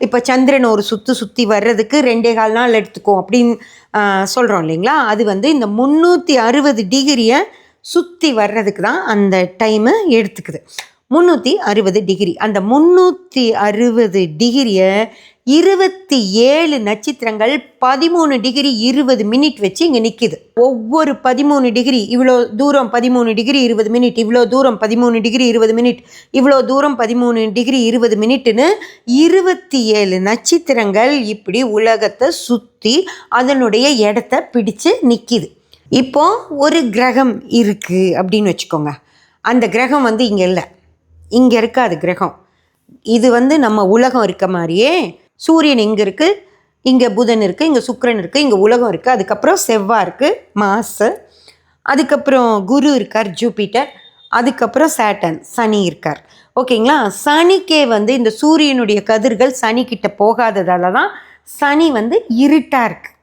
இப்போ சந்திரன் ஒரு சுற்றி வர்றதுக்கு 2.25 நாள் எடுத்துக்கும் அப்படின்னு சொல்கிறோம் இல்லைங்களா. அது வந்து இந்த 360 டிகிரியை சுற்றி வர்றதுக்கு தான் அந்த டைமு எடுத்துக்குது. 360 டிகிரி. அந்த 360 டிகிரியை 27 நட்சத்திரங்கள் 13 டிகிரி 20 மினிட் வச்சு இங்கே நிற்கிது. ஒவ்வொரு 13 டிகிரி இவ்வளோ தூரம் 13 டிகிரி 20 மினிட், இவ்வளோ தூரம் 13 டிகிரி 20 மினிட், இவ்வளோ தூரம் 13 டிகிரி 20 மினிட்னு 27 நட்சத்திரங்கள் இப்படி உலகத்தை சுற்றி அதனுடைய இடத்த பிடிச்சு நிற்கிது. இப்போ ஒரு கிரகம் இருக்குது அப்படின்னு வச்சுக்கோங்க. அந்த கிரகம் வந்து இங்கே இல்லை, இங்கே இருக்காது கிரகம். இது வந்து நம்ம உலகம் இருக்க மாதிரியே சூரியன் இங்கே இருக்குது, இங்கே புதன் இருக்குது, இங்கே சுக்கிரன் இருக்குது, இங்கே உலகம் இருக்குது, அதுக்கப்புறம் செவ்வாய் இருக்குது, மாசு, அதுக்கப்புறம் குரு இருக்கார், ஜூபிட்டர், அதுக்கப்புறம் சேட்டன், சனி இருக்கார். ஓகேங்களா. சனிக்கே வந்து இந்த சூரியனுடைய கதிர்கள் சனிக்கிட்ட போகாததால தான் சனி வந்து இருட்டாக இருக்குது.